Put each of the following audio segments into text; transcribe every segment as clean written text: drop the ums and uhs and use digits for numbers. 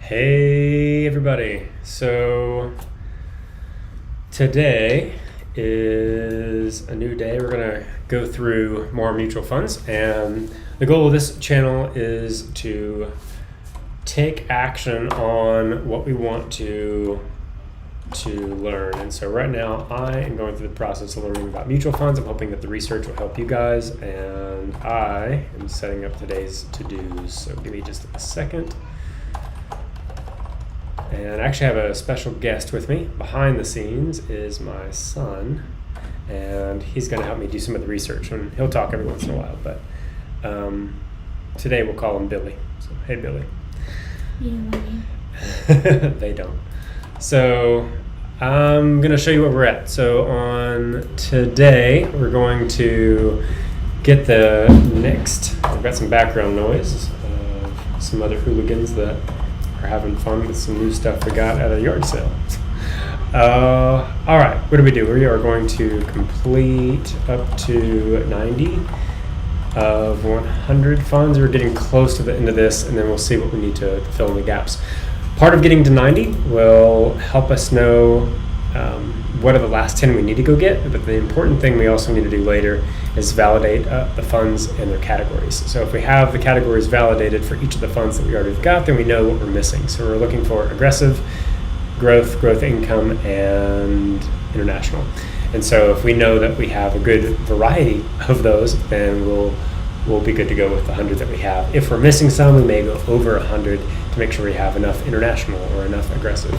Hey everybody. So today is a new day. We're going to go through more mutual funds, and the goal of this channel is to take action on what we want to learn. And so right now I am going through the process of learning about mutual funds. I'm hoping that the research will help you guys, and I am setting up today's to-dos. So give me just a second. And I actually have a special guest with me. Behind the scenes is my son, and he's going to help me do some of the research. And he'll talk every once in a while, but today we'll call him Billy. So, hey, Billy. You know my name. They don't. So I'm going to show you where we're at. So on today, we're going to get the next. I've got some background noise of some other hooligans that are having fun with some new stuff we got at a yard sale. All right, what do? We are going to complete up to 90 of 100 funds. We're getting close to the end of this, and then we'll see what we need to fill in the gaps. Part of getting to 90 will help us know what are the last 10 we need to go get, but the important thing we also need to do later is validate the funds and their categories. So if we have the categories validated for each of the funds that we already got, then we know what we're missing. So we're looking for aggressive, growth income, and international. And so if we know that we have a good variety of those, then we'll be good to go with the 100 that we have. If we're missing some, we may go over 100 to make sure we have enough international or enough aggressive,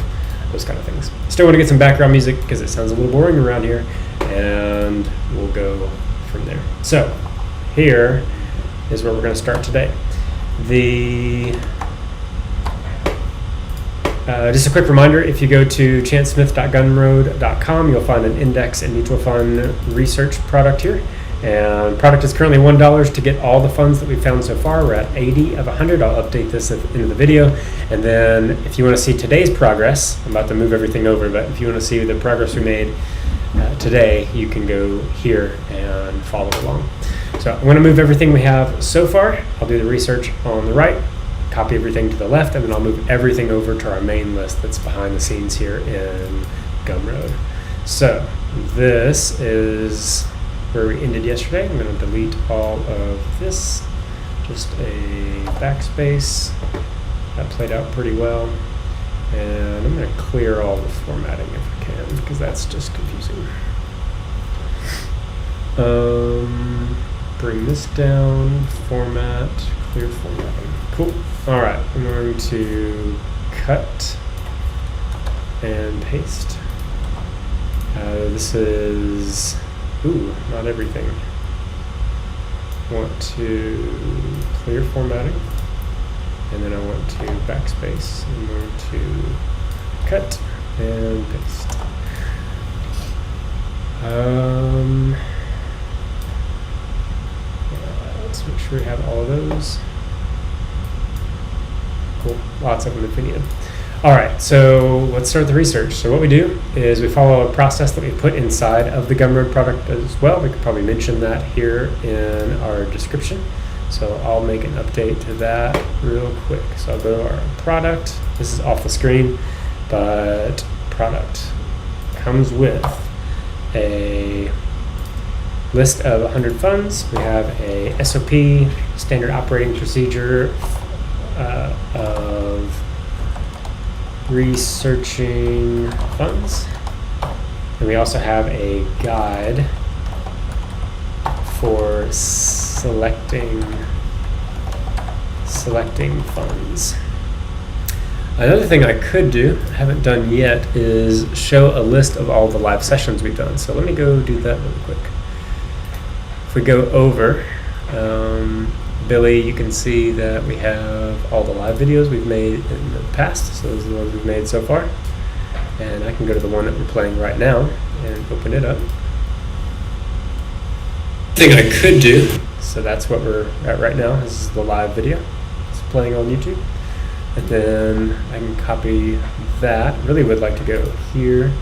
those kind of things. Still want to get some background music because it sounds a little boring around here, and we'll go from there. So here is where we're going to start today. Just a quick reminder, if you go to chancesmith.gumroad.com, you'll find an index and mutual fund research product here. And product is currently $1 to get all the funds that we've found so far. We're at 80 of 100. I'll update this at the end of the video. And then if you want to see today's progress, I'm about to move everything over, but if you want to see the progress we made today, you can go here and follow along. So I'm going to move everything we have so far. I'll do the research on the right, copy everything to the left, and then I'll move everything over to our main list that's behind the scenes here in Gumroad. So this is where we ended yesterday. I'm going to delete all of this, just a backspace. That played out pretty well. And I'm going to clear all the formatting if I can, because that's just confusing. Bring this down, format, clear formatting. Cool. All right, I'm going to cut and paste. This is, not everything. Want to clear formatting, and then I want to backspace. I'm going to cut and paste. Let's make sure we have all of those. Cool, lots of them if we need them. All right, so let's start the research. So what we do is we follow a process that we put inside of the Gumroad product as well. We could probably mention that here in our description. So I'll make an update to that real quick. So I'll go to our product. This is off the screen, but product comes with a list of 100 funds. We have a SOP, standard operating procedure of researching funds, and we also have a guide for selecting funds. Another thing I could do, I haven't done yet, is show a list of all the live sessions we've done. So let me go do that really quick. If we go over Billy, you can see that we have all the live videos we've made in the past. So those are the ones we've made so far. And I can go to the one that we're playing right now and open it up. Thing I could do. So that's what we're at right now. This is the live video. It's playing on YouTube. And then I can copy that. Really would like to go here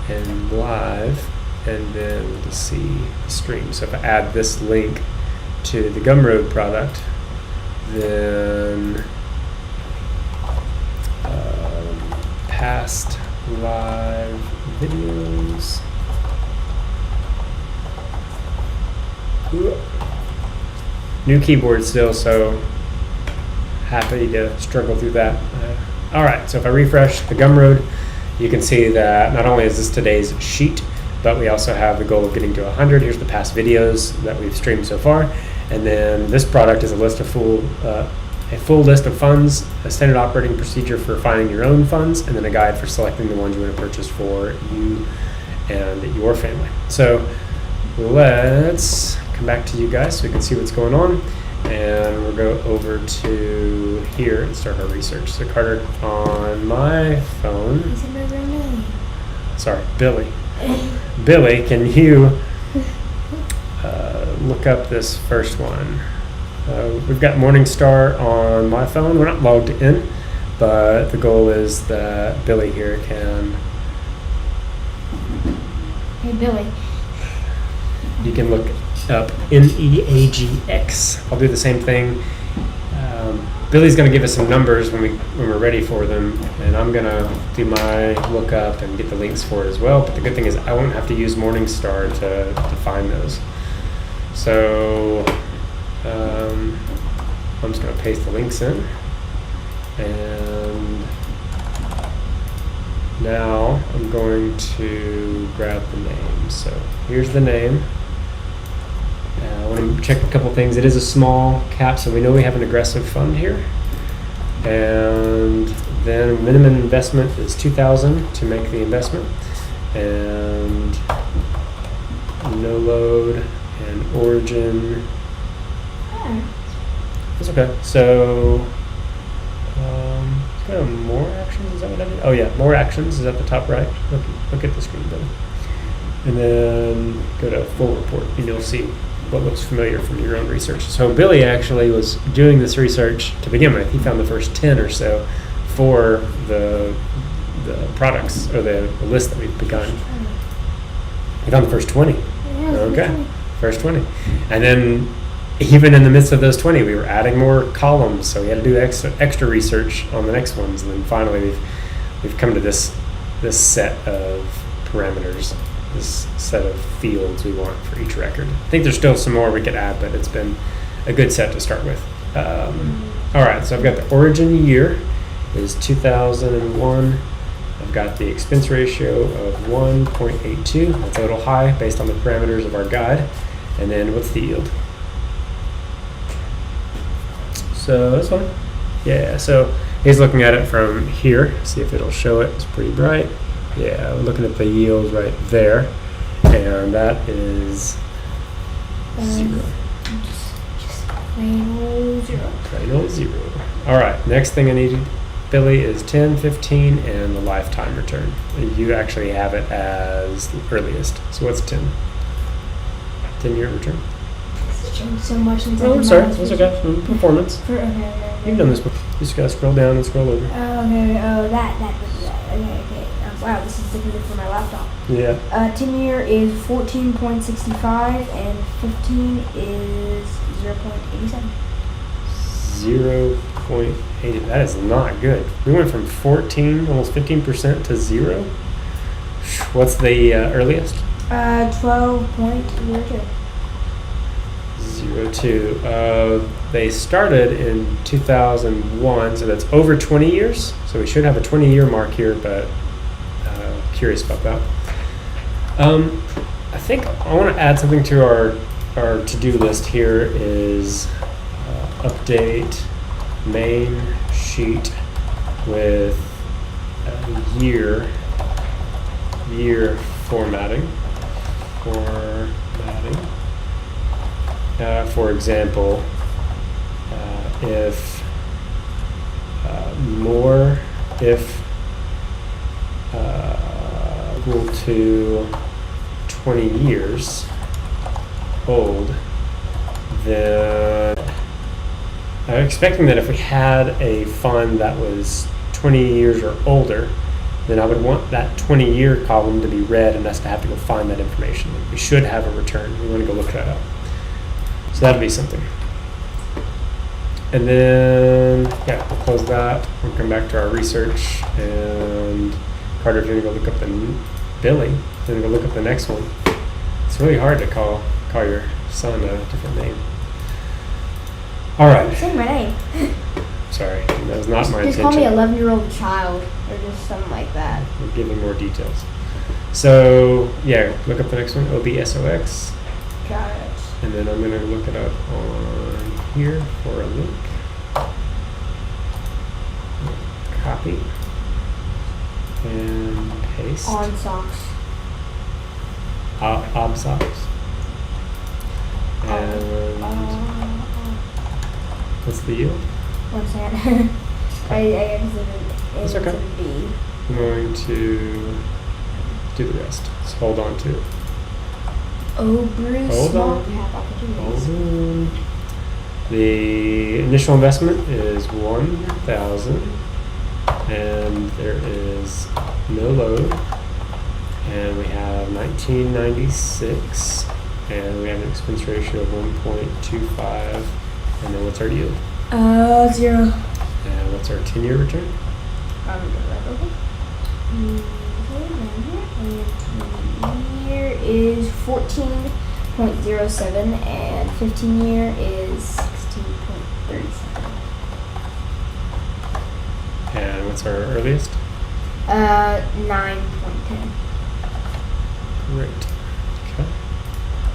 and live, and then to see the stream. So if I add this link to the Gumroad product, then past live videos. Ooh. New keyboard still, so happy to struggle through that. All right, so if I refresh the Gumroad, you can see that not only is this today's sheet, but we also have the goal of getting to 100. Here's the past videos that we've streamed so far. And then this product is a full list of funds, a standard operating procedure for finding your own funds, and then a guide for selecting the ones you want to purchase for you and your family. So let's come back to you guys so we can see what's going on. And we'll go over to here and start our research. So Carter, on my phone, Is it my real name? sorry, Billy. Billy, can you look up this first one? We've got Morningstar on my phone. We're not logged in, but the goal is that Billy here can, Hey, Billy. you can look up NEAGX. I'll do the same thing. Billy's going to give us some numbers when we're ready for them, and I'm going to do my lookup and get the links for it as well. But the good thing is I won't have to use Morningstar to find those. So I'm just going to paste the links in, and now I'm going to grab the name. So here's the name. I want to check a couple things. It is a small cap, so we know we have an aggressive fund here. And then minimum investment is $2,000 to make the investment. And no load and origin. That's okay. So go to more actions. Is that what I did? Oh yeah, more actions is at the top right. Look at the screen, Billy. And then go to full report, and you'll see what looks familiar from your own research. So Billy actually was doing this research to begin with. He found the first 10 or so for the products or the list that we've begun. He found the first 20. Okay, first 20. And then even in the midst of those 20, we were adding more columns, so we had to do extra research on the next ones. And then finally we've come to this set of parameters, this set of fields we want for each record. I think there's still some more we could add, but it's been a good set to start with. All right, so I've got the origin year is 2001. I've got the expense ratio of 1.82. That's a little high based on the parameters of our guide. And then what's the yield? So this one, yeah, so he's looking at it from here, see if it'll show it. It's pretty bright. Yeah, we're looking at the yield right there, and that is 0. Just plain old 0. Plain old 0. All right, next thing I need, Billy, is 10, 15, and the lifetime return. You actually have it as the earliest. So what's 10? 10-year return? It's changed so much since Oh, I'm sorry, that's okay. Performance. Okay. You've done this before. You just gotta scroll down and scroll over. Oh, okay. Oh, that. Okay. Wow, this is different for my laptop. Yeah. 10-year is 14.65 and 15 is 0.87. 0.80. That is not good. We went from 14, almost 15% to 0. What's the earliest? 12.02. 02. They started in 2001, so that's over 20 years. So we should have a 20-year mark here, but curious about that. I think I want to add something to our to-do list here is update main sheet with year formatting. For example, if equal to 20 years old, then I'm expecting that if we had a fund that was 20 years or older, then I would want that 20-year column to be red and us to have to go find that information. We should have a return. We want to go look that up. So that'll be something. And then, yeah, we'll close that. We'll come back to our research. And Carter's going to go look up Billy's going to go look up the next one. It's really hard to call your son a different name. All right. Saying my name. Sorry, that was not my Just intention. call me 11-year-old child or just something like that. We're giving more details. So, yeah, look up the next one, OBSOX. Got it. And then I'm going to look it up on here for a link. Copy. And paste. On socks. OBSOX. And what's the yield? 1 second. I guess That's it's okay. a B. I'm going to do the rest. Just hold on to it. Oh, Bruce. Hold small on. cap opportunities. Hold on. The initial investment is 1,000, and there is no load, and we have 1996, and we have an expense ratio of 1.25, and then what's our yield? 0. And what's our 10-year return? And year is 14.07 and 15-year is 16.37. And what's our earliest? 9.10. Great. Okay.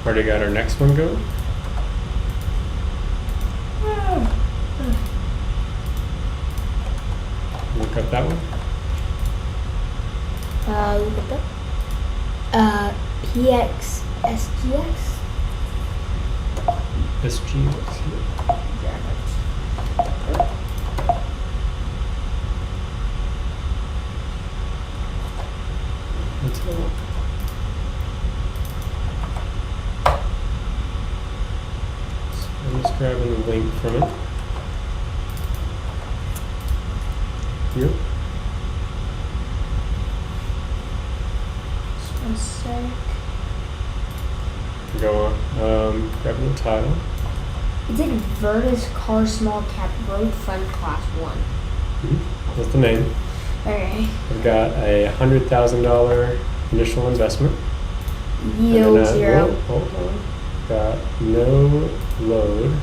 Already got our next one going. Look up that one. Look at that. PX SGX. SGX. Let's go. So I'm just grabbing the link from it. Here. Just 1 sec. Go on. Grabbing the title. It's like Virtus Car Small Cap Road Fund Class 1. That's the name. Okay. I've got a $100,000 initial investment. Yield And then 0. hold on. Got no load.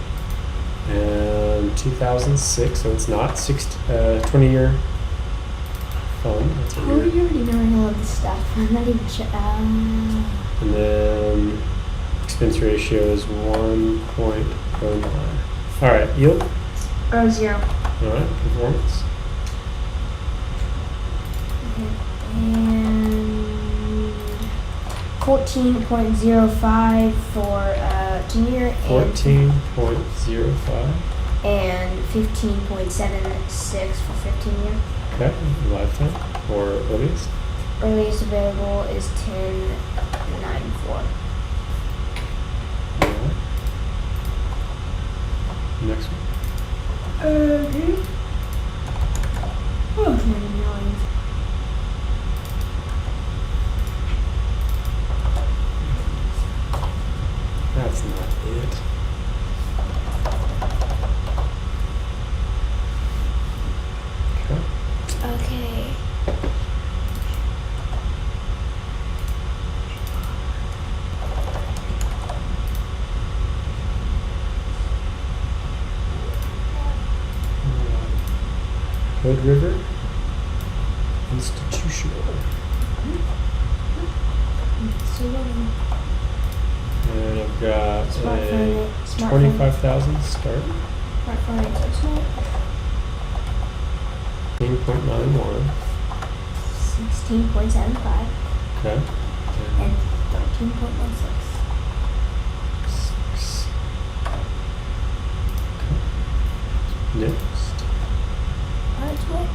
And 2006, so it's not 20-year fund. That's a How do weird. you already know all of this stuff? I'm not even sure. And then expense ratio is 1.09. All right, yield. 0. All right, performance. And 14.05 for 10-year 14.05. and 15.76 for 15-year. Okay, lifetime or earliest. Earliest available is 10.94. All right. Next one. Okay. Oh, 29. That's not it. Okay. Okay. Hood River Institutional. So And I've got Smart a phone, smart 25,000 start. smartphone is so small. 15.91. 16.75 Okay. and 13.16. 6. Okay. Next. That's what?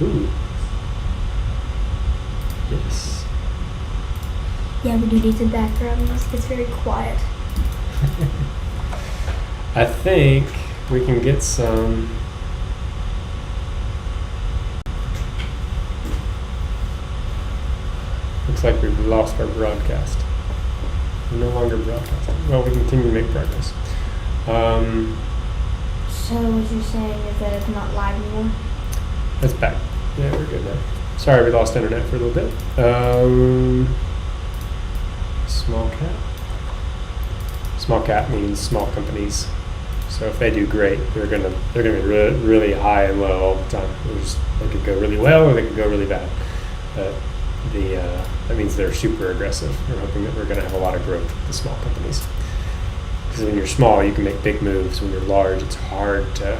Ooh. Yes. Yeah, we do need some background music. It's very quiet. I think we can get some. Looks like we've lost our broadcast. We're no longer broadcasting. Well, we continue to make progress. So what you're saying is that it's not live anymore? It's back. Yeah, we're good now. Sorry, we lost internet for a little bit. Small cap. Small cap means small companies. So if they do great, they're gonna be really high and low all the time. They could go really well or they could go really bad. But that means they're super aggressive. We're hoping that we're gonna have a lot of growth with the small companies. Because when you're small, you can make big moves. When you're large, it's hard to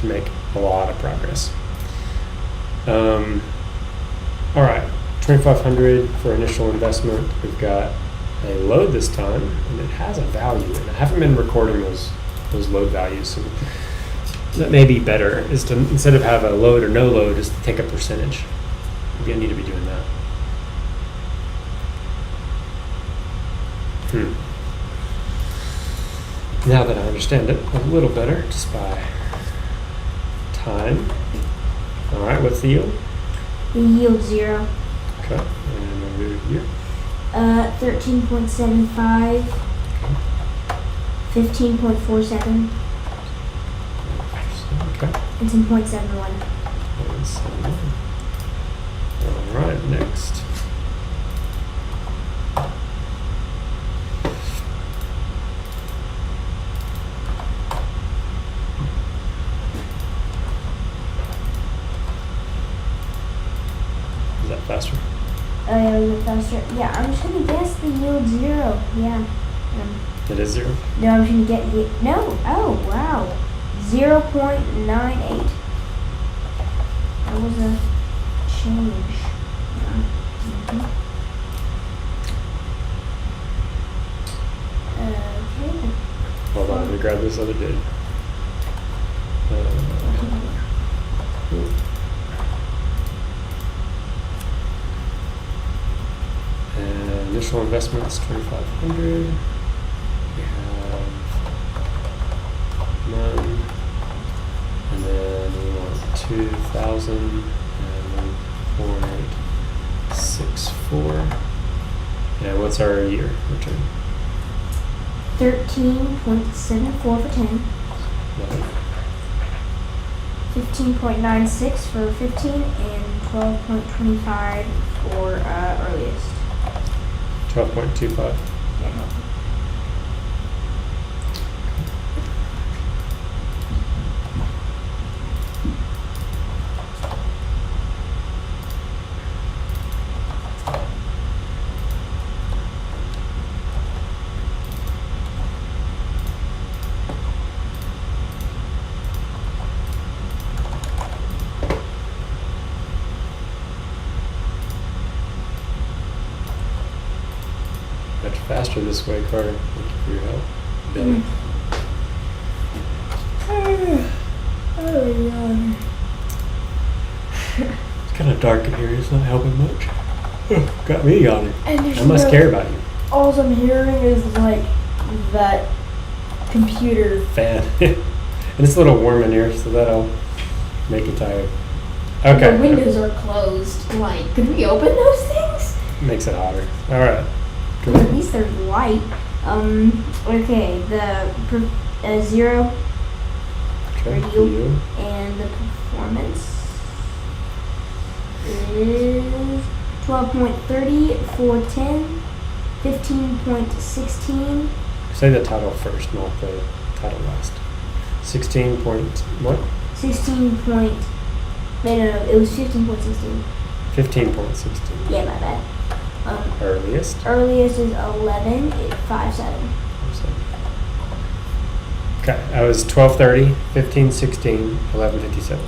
make a lot of progress. All right, 2,500 for initial investment. We've got a load this time, and it has a value. And I haven't been recording those load values, so that may be better. Is to instead of have a load or no load, is to take a percentage. You're gonna need to be doing that. Now that I understand it a little better, just by time. All right, what's the yield? The yield 0. Okay, and we'll move here. 13.75. 15.47. Okay. And 10.71. All right, next. Is that faster? Oh yeah, we went faster. Yeah, I'm just gonna guess the yield 0. Yeah. It is 0? No, I'm just gonna get no. Oh wow. 0.98. That was a change. Yeah. Okay. Hold on, let me grab this other data. Initial investments 2,500. We have none, and then we want 2,000 and 0.64. And what's our year return? 13.74 for 10. 15.96 for 15, and 12.25 for earliest. 12.25. Yeah. Much faster this way, Carter. Thank you for your help. Billy. Oh, It's kind of dark in here. It's not helping much. Got me yawning. and I must care about you. All I'm hearing is like that computer. Fan. And it's a little warm in here, so that'll make you tired. Okay. The windows are closed. Like, could we open those things? Makes it hotter. All right. Go At ahead. least there's light. Okay, the 0 Okay. for you. You. And the performance is 12.30 for 10, 15.16, Say the title first, not the title last. 16 point what? 16 point, no, it was 15.16. 15.16. Yeah, my bad. Earliest. Earliest is 11.57. Okay, I was 12:30, 15:16, 11:57.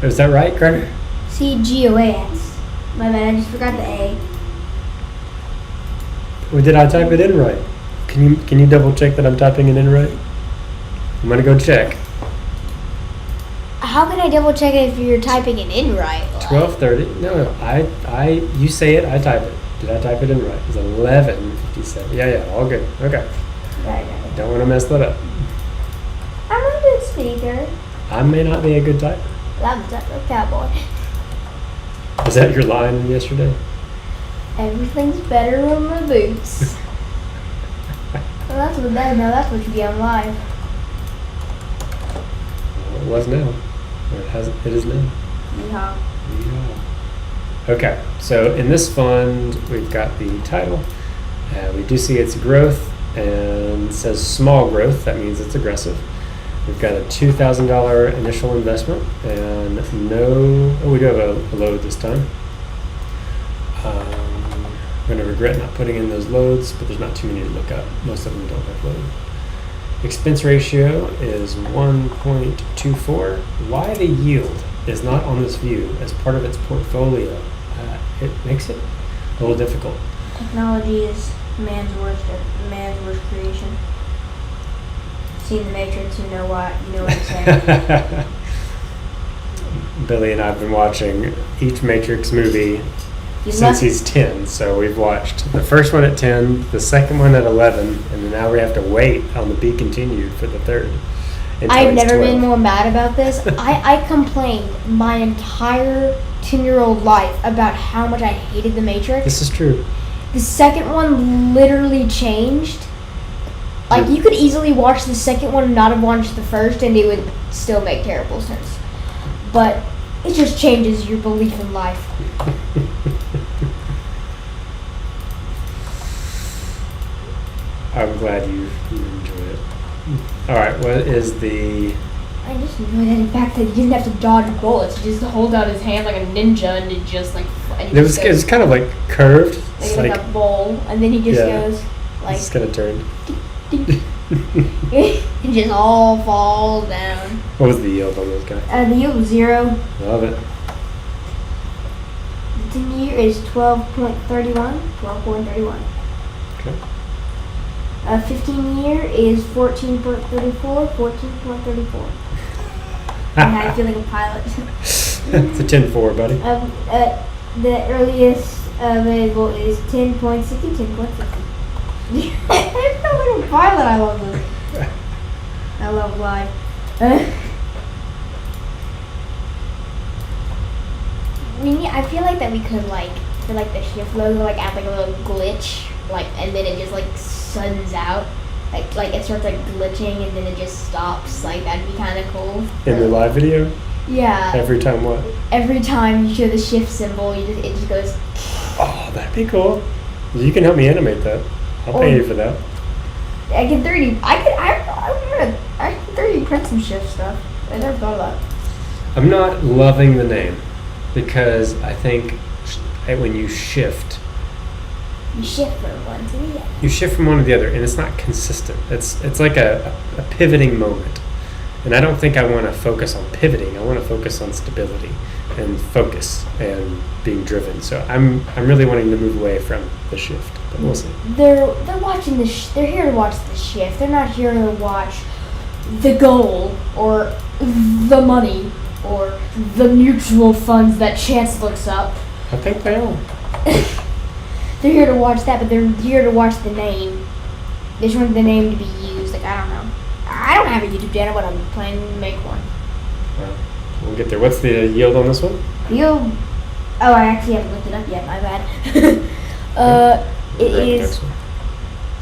Is that right, Carter? CGOAS. My bad, I just forgot the A. Or did I type it in right? Can you double check that I'm typing it in right? I'm gonna go check. how can I double check it if you're typing it in right? Like, 12:30. No, you say it, I type it. Did I type it in right? It's 11:57. Yeah, all good. Okay. Right. Don't want to mess that up. I'm a good speaker. I may not be a good typer. I'm a cowboy. Was that your line yesterday? Everything's better on my boots. Well, that's what you get on live. Well, it was now. Or it is now. Yeehaw. Yeah. Okay, so in this fund, we've got the title. We do see its growth, and it says small growth. That means it's aggressive. We've got a $2,000 initial investment, and we do have a load this time. I'm going to regret not putting in those loads, but there's not too many to look up. Most of them don't have load. Expense ratio is 1.24. Why the yield is not on this view as part of its portfolio, it makes it a little difficult. Technology is man's worst creation. Seen The Matrix, you know what I'm saying. Billy and I have been watching each Matrix movie since he's 10. So we've watched the first one at 10, the second one at 11, and then now we have to wait on the be continued for the third. I've never been more mad about this. I complained my entire 10-year-old life about how much I hated The Matrix. This is true. The second one literally changed. Like, you could easily watch the second one and not have watched the first, and it would still make terrible sense. But it just changes your belief in life. I'm glad you enjoy it. All right, what is the... I just enjoy that in fact that he didn't have to dodge bullets. He just hold out his hand like a ninja and it just like... And it was kind of like curved. It's like a bowl, and then he just goes like... It's kind of turned. It just all falls down. What was the yield on those guys? The yield was 0. Love it. The 10-year is 12.31. 12.31. Okay. 15-year is 14.34. 14.34. I feel like a pilot. It's a 10-4, buddy. The earliest available is 10.60. 10.60. I feel like a pilot. I love this. I love life. I feel like that we could like for like the shift logo like add like a little glitch like and then it just like suns out like it starts like glitching and then it just stops like that'd be kind of cool. In the live video? Yeah. Every time what? Every time you show the shift symbol, it just goes. Oh, that'd be cool. You can help me animate that. I'll pay you for that. I can 3D. I can 3D print some shift stuff. I never thought of that. I'm not loving the name because I think when you shift, you shift from one to the other. You shift from one to the other, and it's not consistent. It's like a pivoting moment, and I don't think I want to focus on pivoting. I want to focus on stability and focus and being driven. So I'm really wanting to move away from the shift, but we'll see. They're watching they're here to watch the shift. They're not here to watch the goal or the money or the mutual funds that Chance looks up. I think they are. They're here to watch that, but they're here to watch the name. They just want the name to be used. Like, I don't know. I don't have a YouTube channel, but I'm planning to make one. Well, we'll get there. What's the yield on this one? Yield? Oh, I actually haven't looked it up yet. My bad. It is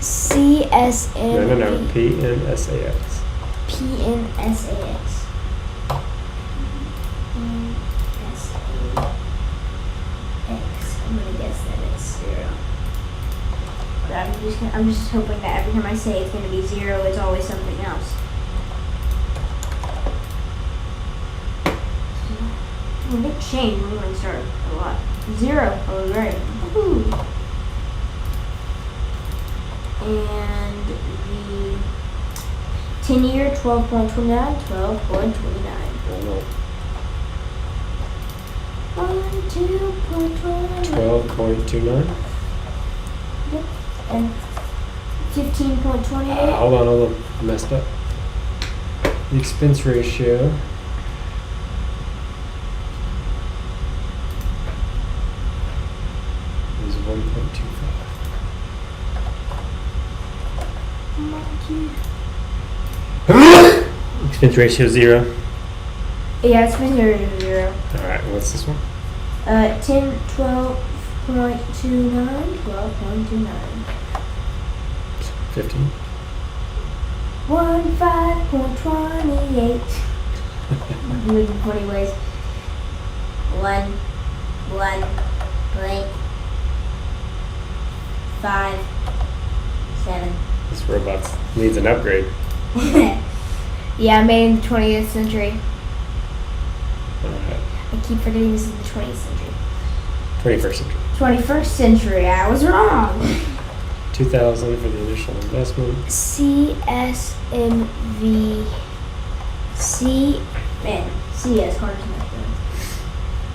CSN. No. PNSAX. PNSAX. I'm gonna guess that it's 0. But I'm just hoping that every time I say it's gonna be 0, it's always something else. They change when we start a lot. 0. Oh, great. Woohoo! And the 10-year 12.29, 12.29. 12.29. Yep. And 15.28. Hold on. I messed up. The expense ratio is 1.25. Expense ratio 0. Yeah, it's been 0. Alright, what's this one? 10, 12.29, 12.29. 15. 5.28. Moving 20 ways. 1, 5, 7. This robot needs an upgrade. Yeah, made in the 20th century. Alright. I keep forgetting this is the 20th century. 21st century. 21st century, I was wrong. 2,000 for the initial investment. CSMV. CS, hard to make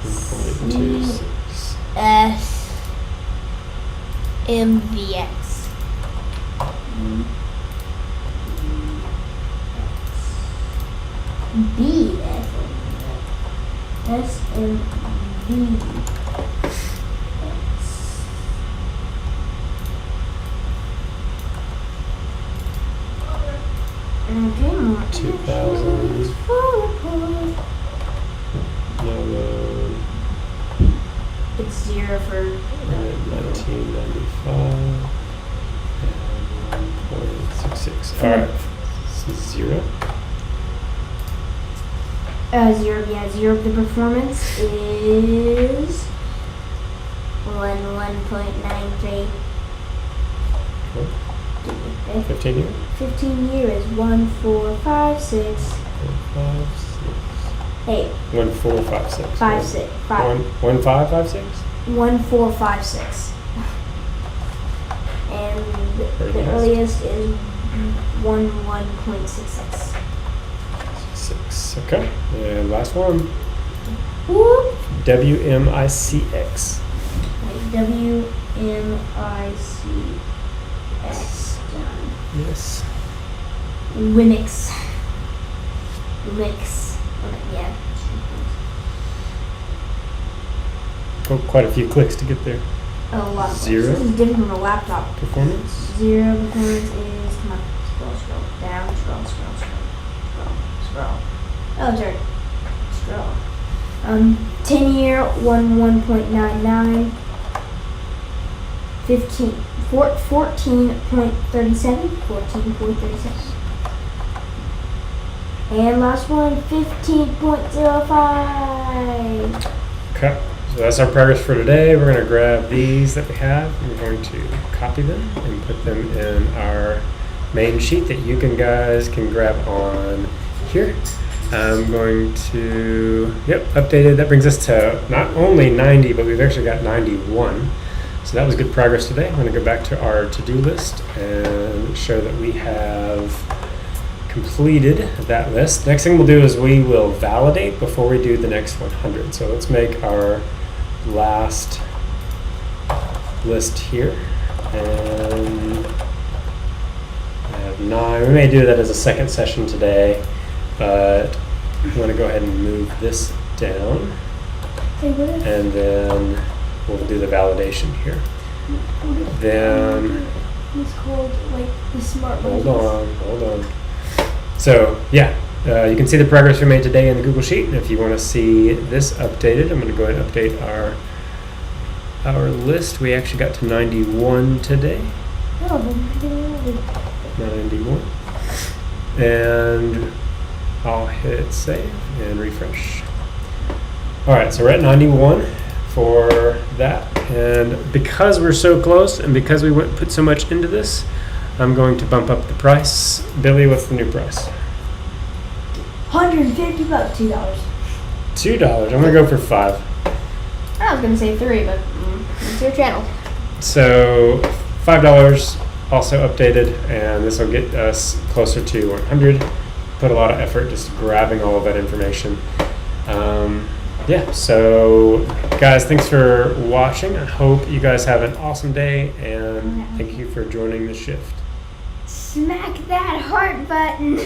1.26. SMVX. B SMV. Okay, more 2,000. Yellow. It's 0 for 1995. And 1.66. Alright. This is 0. 0. Yeah, 0. The performance is 1.93. What? Okay. 15 year? 15 year is 1, 4, 5, 6, 5, 8, 6. 1, 4, 5, 6. 5, 6, 5. 1, 5, 5, 6? 1, 4, 5, 6. And the earliest is 1.66. 6. Okay. And last one. Whoop. WMICX. WMICX. Yes. Winix. Yeah. Oh, quite a few clicks to get there. A lot of 0. This is different from a laptop. Performance. 0 performance is, come on, scroll, down, scroll. Oh, sorry. Scroll. 10 year, 1.99. 14.37. And last one, 15.05. Okay. So that's our progress for today. We're going to grab these that we have. And we're going to copy them and put them in our main sheet that you guys can grab on here. I'm going to, updated. That brings us to not only 90, but we've actually got 91. So that was good progress today. I'm going to go back to our to-do list and show that we have completed that list. Next thing we'll do is we will validate before we do the next 100. So let's make our last list here. And I have 9. We may do that as a second session today, but I'm going to go ahead and move this down. Hey, what if, And then we'll do the validation here. Then, it's called, like, the smart hold monkeys? on. So, you can see the progress we made today in the Google Sheet. And if you want to see this updated, I'm going to go ahead and update our list. We actually got to 91 today. Oh, then 91. And I'll hit save and refresh. All right, so we're at 91 for that. And because we're so close and because we put so much into this, I'm going to bump up the price. Billy, what's the new price? $150, $2. $2. I'm going to go for 5. I was gonna say 3, but it's your channel. So $5 also updated, and this will get us closer to 100. Put a lot of effort just grabbing all of that information. So guys, thanks for watching. I hope you guys have an awesome day, and thank you for joining the shift. Smack that heart button.